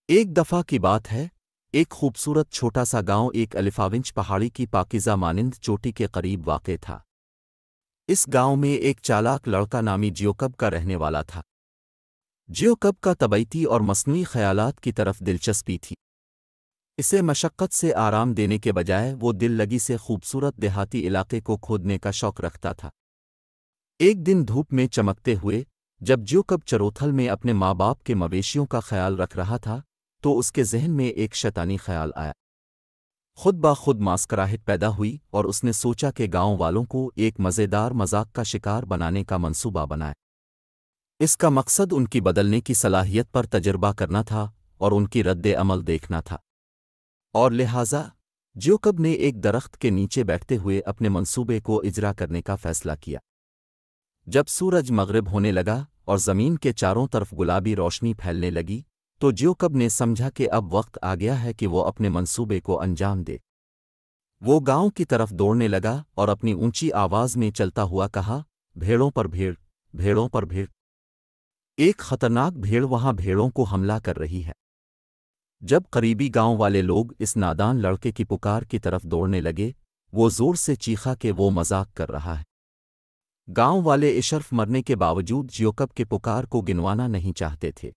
ایک دفعہ کی بات ہے، ایک خوبصورت چھوٹا سا گاؤں ایک الفاونچ پہاڑی کی پاکیزہ مانند چوٹی کے قریب واقع تھا۔ اس گاؤں میں ایک چالاک لڑکا نامی جیوکب کا رہنے والا تھا۔ جیوکب کا طبیعتی اور مصنوعی خیالات کی طرف دلچسپی تھی۔ اسے مشقت سے آرام دینے کے بجائے وہ دل لگی سے خوبصورت دیہاتی علاقے کو کھودنے کا شوق رکھتا تھا۔ ایک دن دھوپ میں چمکتے ہوئے جب جیوکب چروتھل میں اپنے ماں باپ کے مویشیوں کا خیال رکھ رہا تھا تو اس کے ذہن میں ایک شیطانی خیال آیا۔ خود بخود مسکراہٹ پیدا ہوئی اور اس نے سوچا کہ گاؤں والوں کو ایک مزیدار مذاق کا شکار بنانے کا منصوبہ بنائے۔ اس کا مقصد ان کی بدلنے کی صلاحیت پر تجربہ کرنا تھا اور ان کی رد عمل دیکھنا تھا، اور لہٰذا جیوکب نے ایک درخت کے نیچے بیٹھتے ہوئے اپنے منصوبے کو اجرا کرنے کا فیصلہ کیا۔ جب سورج مغرب ہونے لگا اور زمین کے چاروں طرف گلابی روشنی پھیلنے لگی تو جیوکب نے سمجھا کہ اب وقت آ گیا ہے کہ وہ اپنے منصوبے کو انجام دے۔ وہ گاؤں کی طرف دوڑنے لگا اور اپنی اونچی آواز میں چلتا ہوا کہا، بھیڑوں پر بھیڑ، بھیڑوں پر بھیڑ۔ ایک خطرناک بھیڑ وہاں بھیڑوں کو حملہ کر رہی ہے۔ جب قریبی گاؤں والے لوگ اس نادان لڑکے کی پکار کی طرف دوڑنے لگے، وہ زور سے چیخا کہ وہ مذاق کر رہا ہے۔ گاؤں والے اشرف مرنے کے باوجود جیوکب کے پکار کو گنوانا نہیں چاہتے تھے۔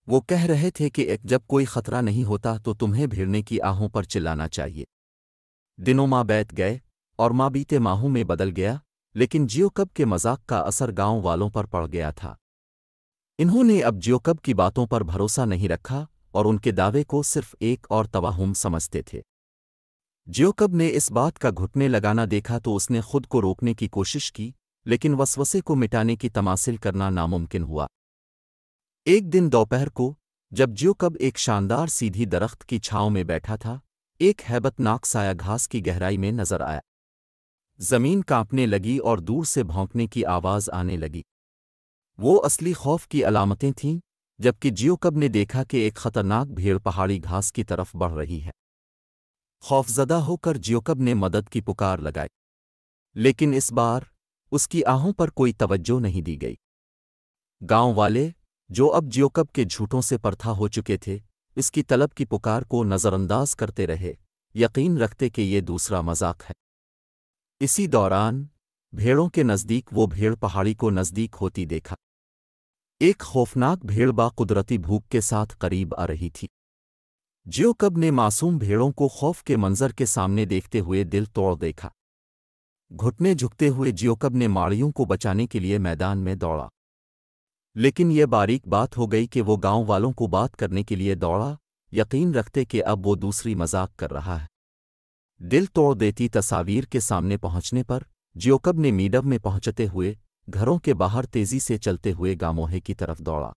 وہ کہہ رہے تھے کہ جب کوئی خطرہ نہیں ہوتا تو تمہیں بھیڑنے کی آہوں پر چلانا چاہیے۔ دنوں ماہ بیت گئے اور ماہ بیتے ماہوں میں بدل گیا، لیکن جیوکب کے مذاق کا اثر گاؤں والوں پر پڑ گیا تھا۔ انہوں نے اب جیوکب کی باتوں پر بھروسہ نہیں رکھا اور ان کے دعوے کو صرف ایک اور توہم سمجھتے تھے۔ جیوکب نے اس بات کا گھٹنے لگانا دیکھا تو اس نے خود کو روکنے کی کوشش کی، لیکن وسوسے کو مٹانے کی تماثل کرنا ناممکن ہوا۔ ایک دن دوپہر کو جب جیوکب ایک شاندار سیدھی درخت کی چھاؤں میں بیٹھا تھا، ایک ہیبت ناک سایہ گھاس کی گہرائی میں نظر آیا۔ زمین کانپنے لگی اور دور سے بھونکنے کی آواز آنے لگی۔ وہ اصلی خوف کی علامتیں تھیں، جبکہ جیوکب نے دیکھا کہ ایک خطرناک بھیڑ پہاڑی گھاس کی طرف بڑھ رہی ہے۔ خوفزدہ ہو کر جیوکب نے مدد کی پکار لگائی، لیکن اس بار اس کی آہوں پر کوئی توجہ نہیں دی گئی۔ گاؤں والے، جو اب جیوکب کے جھوٹوں سے پرتھا ہو چکے تھے، اس کی طلب کی پکار کو نظر انداز کرتے رہے، یقین رکھتے کہ یہ دوسرا مذاق ہے۔ اسی دوران بھیڑوں کے نزدیک وہ بھیڑ پہاڑی کو نزدیک ہوتی دیکھا۔ ایک خوفناک بھیڑ با قدرتی بھوک کے ساتھ قریب آ رہی تھی۔ جیوکب نے معصوم بھیڑوں کو خوف کے منظر کے سامنے دیکھتے ہوئے دل توڑ دیکھا۔ گھٹنے جھکتے ہوئے جیوکب نے ماڑیوں کو بچانے کے لیے میدان میں دوڑا، لیکن یہ باریک بات ہو گئی کہ وہ گاؤں والوں کو بات کرنے کے لیے دوڑا، یقین رکھتے کہ اب وہ دوسری مذاق کر رہا ہے۔ دل توڑ دیتی تصاویر کے سامنے پہنچنے پر جیوکب نے میڈب میں پہنچتے ہوئے گھروں کے باہر تیزی سے چلتے ہوئے گاموہے کی طرف دوڑا۔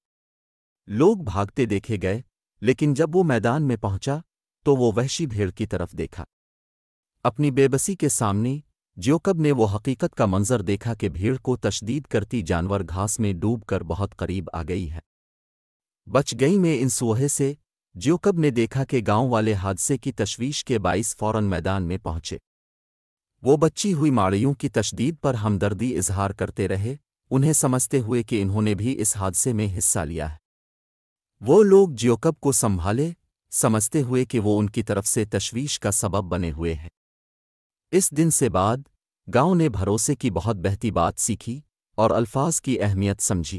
لوگ بھاگتے دیکھے گئے، لیکن جب وہ میدان میں پہنچا تو وہ وحشی بھیڑ کی طرف دیکھا۔ اپنی بے بسی کے سامنے جیوکب نے وہ حقیقت کا منظر دیکھا کہ بھیڑ کو تشدید کرتی جانور گھاس میں ڈوب کر بہت قریب آ گئی ہے۔ بچ گئی میں ان سوہے سے جیوکب نے دیکھا کہ گاؤں والے حادثے کی تشویش کے باعث فوراً میدان میں پہنچے۔ وہ بچی ہوئی ماڑیوں کی تشدید پر ہمدردی اظہار کرتے رہے، انہیں سمجھتے ہوئے کہ انہوں نے بھی اس حادثے میں حصہ لیا ہے۔ وہ لوگ جیوکب کو سنبھالے، سمجھتے ہوئے کہ وہ ان کی طرف سے تشویش کا سبب بنے ہوئے ہیں۔ اس دن سے بعد گاؤں نے بھروسے کی بہت بہتی بات سیکھی اور الفاظ کی اہمیت سمجھی۔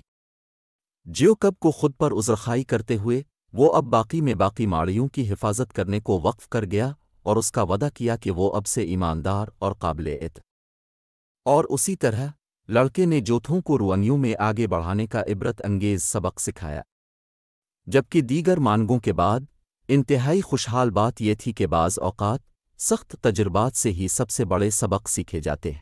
جیوکب کو خود پر عذرخوائی کرتے ہوئے وہ اب باقی ماڑیوں کی حفاظت کرنے کو وقف کر گیا اور اس کا وعدہ کیا کہ وہ اب سے ایماندار اور قابل اعتماد۔ اور اسی طرح لڑکے نے جوتھوں کو روانیوں میں آگے بڑھانے کا عبرت انگیز سبق سکھایا۔ جبکہ دیگر مانگوں کے بعد انتہائی خوشحال بات یہ تھی کہ بعض اوقات سخت تجربات سے ہی سب سے بڑے سبق سیکھے جاتے ہیں۔